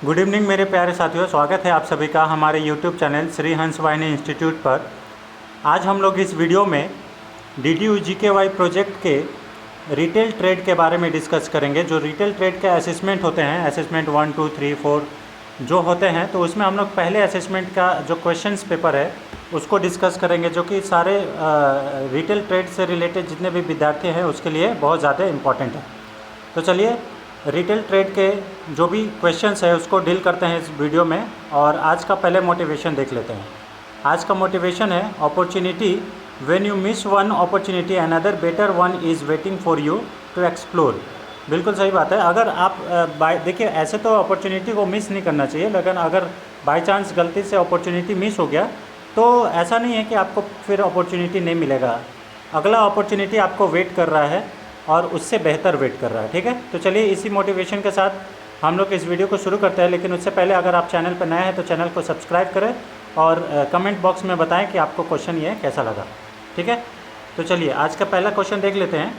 Good evening मेरे प्यारे साथियों, स्वागत है आप सभी का हमारे यूट्यूब चैनल श्री हंस वाहिनी इंस्टीट्यूट पर। आज हम लोग इस वीडियो में DDU GKY प्रोजेक्ट के रिटेल ट्रेड के बारे में डिस्कस करेंगे। जो रिटेल ट्रेड के असेसमेंट होते हैं, असेसमेंट 1, 2, 3, 4 जो होते हैं, तो उसमें हम लोग पहले असेसमेंट का जो क्वेश्चंस पेपर है उसको डिस्कस करेंगे, जो कि सारे रिटेल ट्रेड से रिलेटेड जितने भी विद्यार्थी हैं उसके लिए बहुत ज़्यादा इम्पॉर्टेंट है। तो चलिए रिटेल ट्रेड के जो भी क्वेश्चंस है उसको डील करते हैं इस वीडियो में। और आज का पहले मोटिवेशन देख लेते हैं। आज का मोटिवेशन है opportunity, when you miss one opportunity another better one is waiting for you to explore. बिल्कुल सही बात है। अगर आप देखिए, ऐसे तो अपॉर्चुनिटी को मिस नहीं करना चाहिए, लेकिन अगर बाई चांस गलती से अपॉर्चुनिटी मिस हो गया तो ऐसा नहीं है कि आपको फिर अपॉर्चुनिटी नहीं मिलेगा। अगला अपॉर्चुनिटी आपको वेट कर रहा है और उससे बेहतर वेट कर रहा है। ठीक है, तो चलिए इसी मोटिवेशन के साथ हम लोग इस वीडियो को शुरू करते हैं। लेकिन उससे पहले अगर आप चैनल पर नए हैं तो चैनल को सब्सक्राइब करें और कमेंट बॉक्स में बताएं कि आपको क्वेश्चन ये कैसा लगा। ठीक है, तो चलिए आज का पहला क्वेश्चन देख लेते हैं।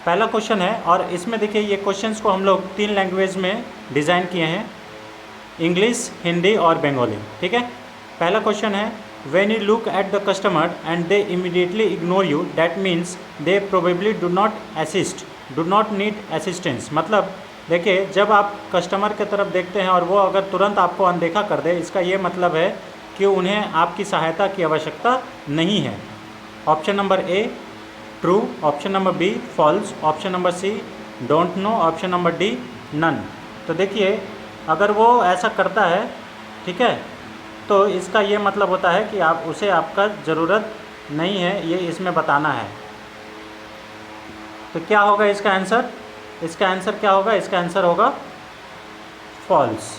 पहला क्वेश्चन है, और इसमें देखिए ये क्वेश्चंस को हम लोग 3 लैंग्वेज में डिज़ाइन किए हैं, इंग्लिश, हिंदी और बंगाली। ठीक है, पहला क्वेश्चन है, when you look at the customer and they immediately ignore you, that means they probably do not need assistance। मतलब देखिए, जब आप कस्टमर के तरफ देखते हैं और वो अगर तुरंत आपको अनदेखा कर दे, इसका ये मतलब है कि उन्हें आपकी सहायता की आवश्यकता नहीं है। Option number A true, option number B false, option number C don't know, option number D none. तो देखिए, अगर वो ऐसा करता है, ठीक है, तो इसका ये मतलब होता है कि आप उसे आपका ज़रूरत नहीं है, ये इसमें बताना है। तो क्या होगा इसका आंसर? इसका आंसर क्या होगा? इसका आंसर होगा फॉल्स।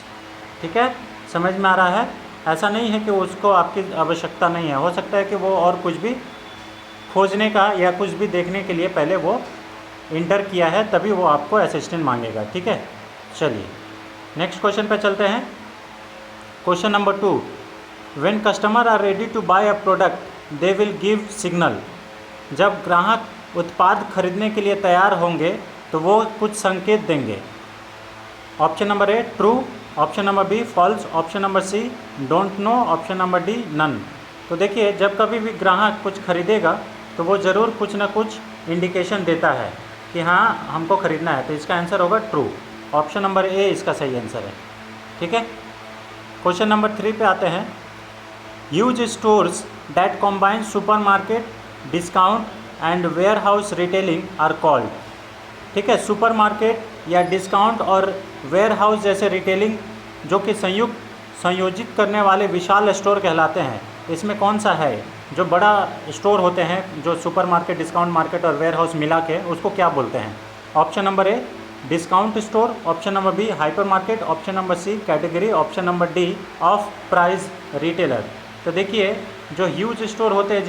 ठीक है, समझ में आ रहा है? ऐसा नहीं है कि उसको आपकी आवश्यकता नहीं है। हो सकता है कि वो और कुछ भी खोजने का या कुछ भी देखने के लिए पहले वो इंटर किया है, तभी वो आपको असिस्टेंट मांगेगा। ठीक है, चलिए नेक्स्ट क्वेश्चन पे चलते हैं। Question number 2, when customer are ready to buy a product they will give signal। जब ग्राहक उत्पाद खरीदने के लिए तैयार होंगे तो वो कुछ संकेत देंगे। Option number A true, option number B false, option number C don't know, option number D none. तो देखिए, जब कभी भी ग्राहक कुछ खरीदेगा तो वो ज़रूर कुछ ना कुछ इंडिकेशन देता है कि हाँ हमको ख़रीदना है। तो इसका आंसर होगा ट्रू, ऑप्शन नंबर ए इसका सही आंसर है। ठीक है, क्वेश्चन नंबर 3 पे आते हैं। Huge stores that combine supermarket, discount and warehouse retailing are called। ठीक है, सुपरमार्केट या डिस्काउंट और वेयरहाउस जैसे रिटेलिंग जो कि संयोजित करने वाले विशाल स्टोर कहलाते हैं। इसमें कौन सा है? जो बड़ा स्टोर होते हैं, जो सुपरमार्केट, डिस्काउंट मार्केट और वेयरहाउस मिला के, उसको क्या बोलते हैं? Option number A discount store, option number B hyper market, option number C category, option number D off price retailer. तो देखिए, जो ह्यूज स्टोर होते हैं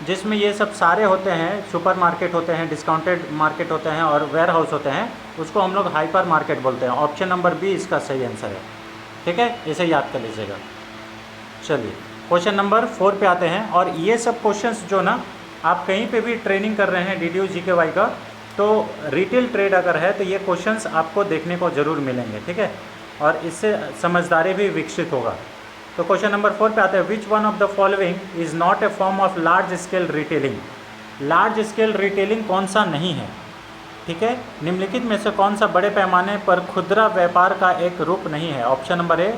जिसमें ये सब सारे होते हैं, सुपरमार्केट होते हैं, डिस्काउंटेड मार्केट होते हैं और वेयर हाउस होते हैं, उसको हम लोग हाइपर मार्केट बोलते हैं। ऑप्शन नंबर बी इसका सही आंसर है। ठीक है, इसे याद कर लीजिएगा। चलिए क्वेश्चन नंबर 4 पे आते हैं। और ये सब क्वेश्चंस जो ना, आप कहीं पे भी ट्रेनिंग कर रहे हैं DDU GKY का, तो रिटेल ट्रेड अगर है तो ये क्वेश्चंस आपको देखने को ज़रूर मिलेंगे। ठीक है, और इससे समझदारी भी विकसित होगा। तो क्वेश्चन नंबर 4 पे आते हैं। Which one of the following is not a form of large scale retailing. Large scale retailing कौन सा नहीं है? ठीक है, निम्नलिखित में से कौन सा बड़े पैमाने पर खुदरा व्यापार का एक रूप नहीं है? Option number A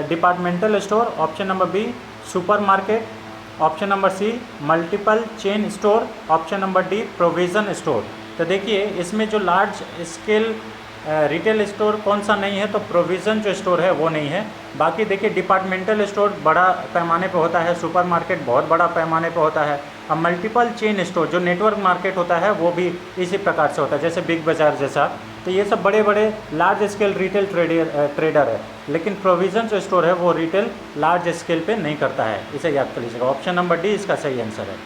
departmental store, option number B supermarket, option number C multiple chain store, option number D provision store. तो देखिए, इसमें जो लार्ज स्केल रिटेल स्टोर कौन सा नहीं है, तो प्रोविज़न जो स्टोर है वो नहीं है। बाकी देखिए, डिपार्टमेंटल स्टोर बड़ा पैमाने पे होता है, सुपरमार्केट बहुत बड़ा पैमाने पे होता है, और मल्टीपल चेन स्टोर जो नेटवर्क मार्केट होता है वो भी इसी प्रकार से होता है, जैसे बिग बाज़ार जैसा। तो ये सब बड़े बड़े लार्ज स्केल रिटेल ट्रेडर है, लेकिन प्रोविज़न जो स्टोर है वो रिटेल लार्ज स्केल पे नहीं करता है। इसे याद कर लीजिएगा। ऑप्शन नंबर डी इसका सही आंसर है।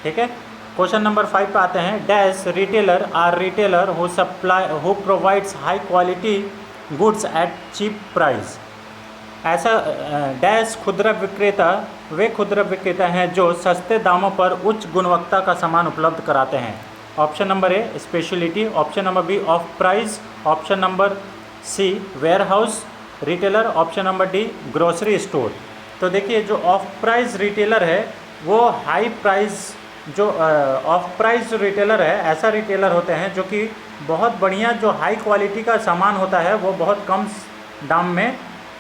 ठीक है, क्वेश्चन नंबर 5 पे आते हैं। Dash retailer are retailer who provides high quality goods at cheap price. ऐसा डैश खुदरा विक्रेता वे खुदरा विक्रेता हैं जो सस्ते दामों पर उच्च गुणवत्ता का सामान उपलब्ध कराते हैं। Option number A speciality, option number B off price, option number C warehouse retailer, option number D grocery store. तो देखिए जो ऑफ प्राइस रिटेलर है वो हाई प्राइस, जो ऑफ प्राइस जो रिटेलर है ऐसा रिटेलर होते हैं जो कि बहुत बढ़िया जो हाई क्वालिटी का सामान होता है वो बहुत कम दाम में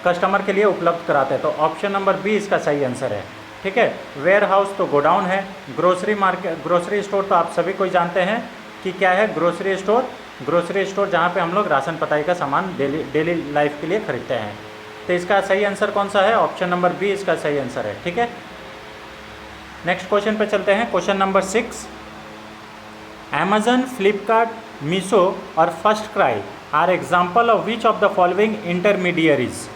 कस्टमर के लिए उपलब्ध कराते हैं। तो ऑप्शन नंबर बी इसका सही आंसर है। ठीक है, वेयर हाउस तो गोडाउन है, ग्रोसरी मार्केट, ग्रोसरी स्टोर तो आप सभी कोई जानते हैं कि क्या है ग्रोसरी स्टोर। ग्रोसरी स्टोर जहाँ पे हम लोग राशन पताई का सामान डेली लाइफ के लिए खरीदते हैं। तो इसका सही आंसर कौन सा है? ऑप्शन नंबर बी इसका सही आंसर है। ठीक है, नेक्स्ट क्वेश्चन पे चलते हैं। Question number 6, Amazon, Flipkart, Meesho और first cry are example of which of the following intermediaries.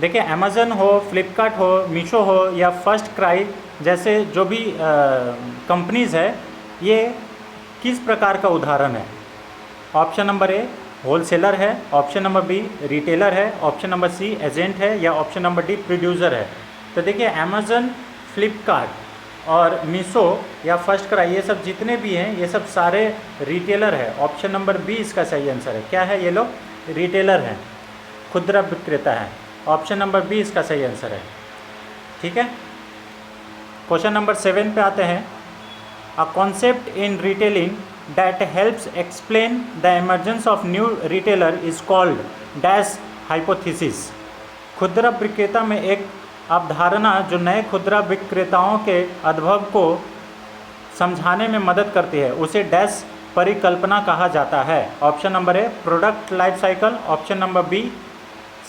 देखिए अमेजन हो, फ्लिपकार्ट हो, मीशो हो या फर्स्ट क्राई जैसे जो भी कंपनीज़ है ये किस प्रकार का उदाहरण है? ऑप्शन नंबर ए होलसेलर है, ऑप्शन नंबर बी रिटेलर है, ऑप्शन नंबर सी एजेंट है या ऑप्शन नंबर डी प्रोड्यूसर है। तो देखिए अमेजन, फ्लिपकार्ट और मीशो या फर्स्ट क्राई ये सब जितने भी हैं ये सब सारे रिटेलर है। ऑप्शन नंबर बी इसका सही आंसर है। क्या है? ये लोग रिटेलर हैं, खुदरा विक्रेता है। ऑप्शन नंबर बी इसका सही आंसर है। ठीक है, क्वेश्चन नंबर 7 पे आते हैं। A concept in retailing that helps explain the emergence of new retailer is called dash hypothesis. खुदरा विक्रेता में एक अवधारणा जो नए खुदरा विक्रेताओं के उद्भव को समझाने में मदद करती है उसे डैश परिकल्पना कहा जाता है। Option number A product life cycle, option number B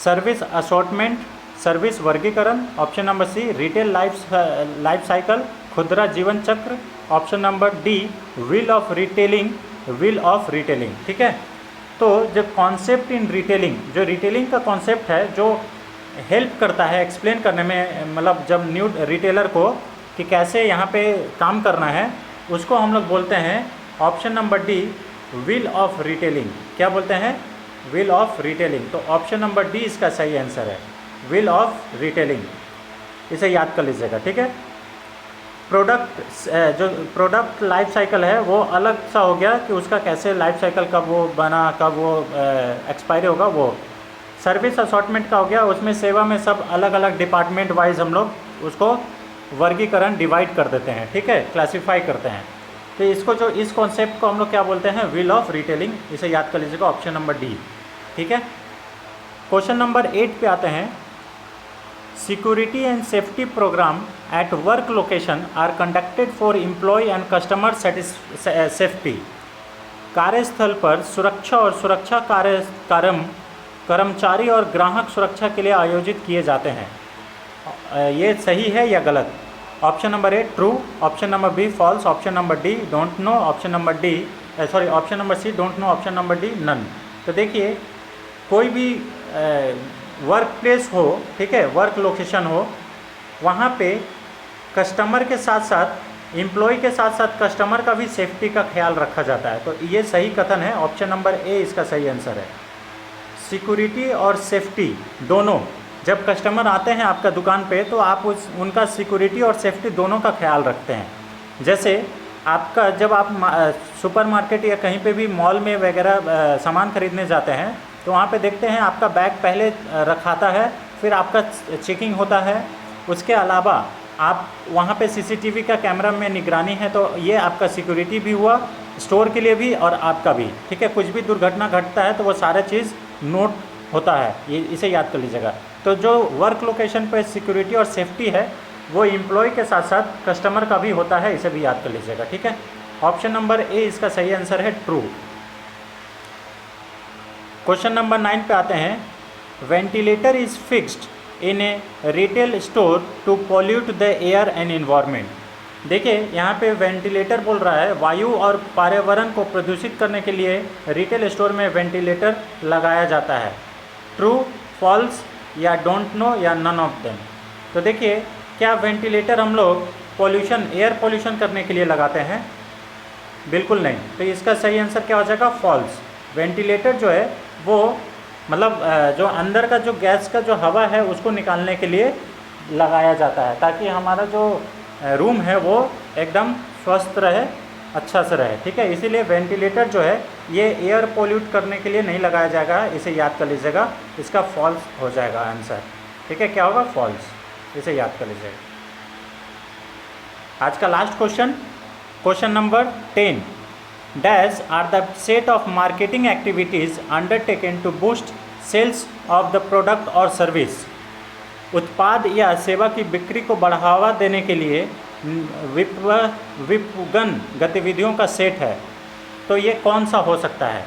service assortment, service वर्गीकरण, option number C retail life cycle, खुदरा जीवन चक्र, option number D wheel of retailing. ठीक है, तो जब कॉन्सेप्ट इन रिटेलिंग, जो रिटेलिंग का कॉन्सेप्ट है जो हेल्प करता है एक्सप्लेन करने में, मतलब जब न्यू रिटेलर को कि कैसे यहाँ पे काम करना है उसको हम लोग बोलते हैं option number D wheel of retailing. क्या बोलते हैं? Wheel of retailing. तो ऑप्शन नंबर डी इसका सही आंसर है, व्हील ऑफ रिटेलिंग। इसे याद कर लीजिएगा। ठीक है, जो प्रोडक्ट लाइफ साइकिल है वो अलग सा हो गया कि उसका कैसे लाइफ साइकिल कब वो बना, कब वो एक्सपायरी होगा। वो सर्विस असॉर्टमेंट का हो गया, उसमें सेवा में सब अलग अलग डिपार्टमेंट वाइज हम लोग उसको वर्गीकरण डिवाइड कर देते हैं। ठीक है, क्लासीफाई करते हैं। तो इसको जो इस कॉन्सेप्ट को हम लोग क्या बोलते हैं? Wheel of retailing. इसे याद कर लीजिएगा, ऑप्शन नंबर डी। ठीक है, क्वेश्चन नंबर 8 पे आते हैं। Security and safety program at work location are conducted for employ and customer safety. कार्यस्थल पर सुरक्षा और सुरक्षा कार्यक्रम कर्मचारी और ग्राहक सुरक्षा के लिए आयोजित किए जाते हैं। ये सही है या गलत? Option number A true, option number B false, option number D don't know, option number C don't know, option number D none. तो देखिए कोई भी वर्क प्लेस हो, ठीक है, वर्क लोकेशन हो, वहाँ पे कस्टमर के साथ साथ एम्प्लॉय के साथ साथ कस्टमर का भी सेफ्टी का ख्याल रखा जाता है। तो ये सही कथन है, ऑप्शन नंबर ए इसका सही आंसर है। सिक्योरिटी और सेफ्टी दोनों, जब कस्टमर आते हैं आपका दुकान पे तो आप उनका सिक्योरिटी और सेफ्टी दोनों का ख्याल रखते हैं। जैसे आपका जब आप सुपरमार्केट या कहीं पे भी मॉल में वगैरह सामान खरीदने जाते हैं तो वहाँ पे देखते हैं आपका बैग पहले रखाता है, फिर आपका चेकिंग होता है। उसके अलावा आप वहाँ पे सीसीटीवी का कैमरा में निगरानी है, तो ये आपका सिक्योरिटी भी हुआ, स्टोर के लिए भी और आपका भी। ठीक है, कुछ भी दुर्घटना घटता है तो वो सारा चीज़ नोट होता है, ये इसे याद कर लीजिएगा। तो जो वर्क लोकेशन पे सिक्योरिटी और सेफ्टी है वो एम्प्लॉय के साथ साथ कस्टमर का भी होता है, इसे भी याद कर लीजिएगा। ठीक है, ऑप्शन नंबर ए इसका सही आंसर है, ट्रू। क्वेश्चन नंबर 9 पे आते हैं। Ventilator is fixed in a retail store to pollute the air and environment. देखिए यहाँ पे वेंटिलेटर बोल रहा है, वायु और पर्यावरण को प्रदूषित करने के लिए रिटेल स्टोर में वेंटिलेटर लगाया जाता है। ट्रू, फॉल्स या डोंट नो या नन ऑफ देम। तो देखिए क्या वेंटिलेटर हम लोग पॉल्यूशन, एयर पॉल्यूशन करने के लिए लगाते हैं? बिल्कुल नहीं। तो इसका सही आंसर क्या हो जाएगा? फॉल्स। वेंटिलेटर जो है वो मतलब जो अंदर का जो गैस का जो हवा है उसको निकालने के लिए लगाया जाता है, ताकि हमारा जो रूम है वो एकदम स्वस्थ रहे अच्छा से रहे, ठीक है। इसीलिए वेंटिलेटर जो है ये एयर पोल्यूट करने के लिए नहीं लगाया जाएगा, इसे याद कर लीजिएगा। इसका फॉल्स हो जाएगा आंसर, ठीक है। क्या होगा? फॉल्स, इसे याद कर लीजिएगा। आज का last question, question number 10, dash are the set of marketing activities undertaken to boost sales of the product और सर्विस। उत्पाद या सेवा की बिक्री को बढ़ावा देने के लिए विपणन गतिविधियों का सेट है। तो ये कौन सा हो सकता है?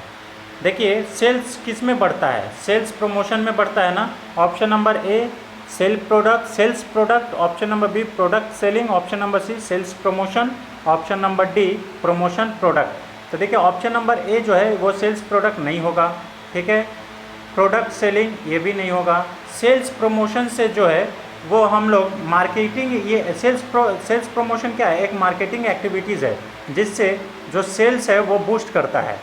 देखिए, सेल्स किस में बढ़ता है? सेल्स प्रमोशन में बढ़ता है ना। Option number A sales product, option number B product selling, option number C sales promotion, option number D promotion product. तो देखिए, ऑप्शन नंबर ए जो है वो सेल्स प्रोडक्ट नहीं होगा, ठीक है। प्रोडक्ट सेलिंग ये भी नहीं होगा। सेल्स प्रमोशन से जो है वो हम लोग मार्केटिंग, ये सेल्स प्रमोशन क्या है? एक मार्केटिंग एक्टिविटीज़ है जिससे जो सेल्स है वो बूस्ट करता है,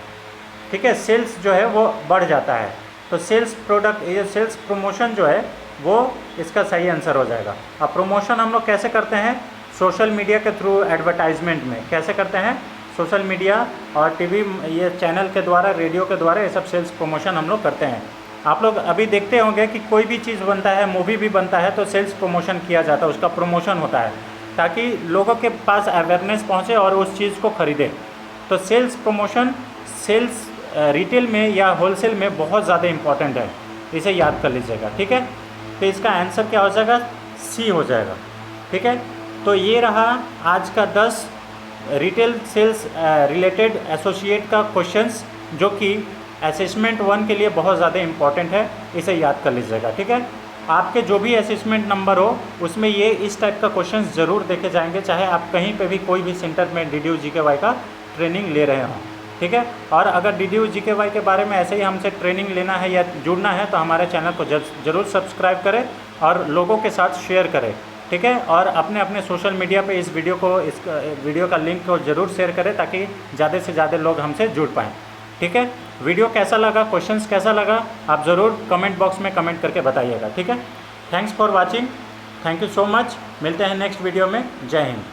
ठीक है। सेल्स जो है वो बढ़ जाता है। तो सेल्स प्रोडक्ट, ये सेल्स प्रमोशन जो है वो इसका सही आंसर हो जाएगा। अब प्रमोशन हम लोग कैसे करते हैं? सोशल मीडिया के थ्रू, एडवर्टाइजमेंट में कैसे करते हैं? सोशल मीडिया और टीवी, ये चैनल के द्वारा, रेडियो के द्वारा, ये सब सेल्स प्रमोशन हम लोग करते हैं। आप लोग अभी देखते होंगे कि कोई भी चीज़ बनता है, मूवी भी बनता है, तो सेल्स प्रमोशन किया जाता है, उसका प्रमोशन होता है ताकि लोगों के पास अवेयरनेस पहुंचे और उस चीज़ को खरीदें। तो सेल्स प्रमोशन सेल्स रिटेल में या होलसेल में बहुत ज़्यादा इम्पॉर्टेंट है, इसे याद कर लीजिएगा, ठीक है। तो इसका आंसर क्या हो जाएगा? सी हो जाएगा, ठीक है। तो ये रहा आज का 10 रिटेल सेल्स रिलेटेड एसोसिएट का क्वेश्चंस, जो कि असेसमेंट 1 के लिए बहुत ज़्यादा इम्पॉर्टेंट है, इसे याद कर लीजिएगा, ठीक है। आपके जो भी असेसमेंट नंबर हो उसमें ये इस टाइप का क्वेश्चंस ज़रूर देखे जाएंगे, चाहे आप कहीं पे भी कोई भी सेंटर में DDU GKY का ट्रेनिंग ले रहे हों, ठीक है। और अगर DDU GKY के बारे में ऐसे ही हमसे ट्रेनिंग लेना है या जुड़ना है तो हमारे चैनल को ज़रूर सब्सक्राइब करें और लोगों के साथ शेयर करें, ठीक है। और अपने अपने सोशल मीडिया पे इस वीडियो का लिंक को ज़रूर शेयर करें ताकि ज़्यादा से ज़्यादा लोग हमसे जुड़ पाएँ, ठीक है। वीडियो कैसा लगा, क्वेश्चंस कैसा लगा, आप ज़रूर कमेंट बॉक्स में कमेंट करके बताइएगा, ठीक है। Thanks for watching, thank you so much. मिलते हैं नेक्स्ट वीडियो में। जय हिंद।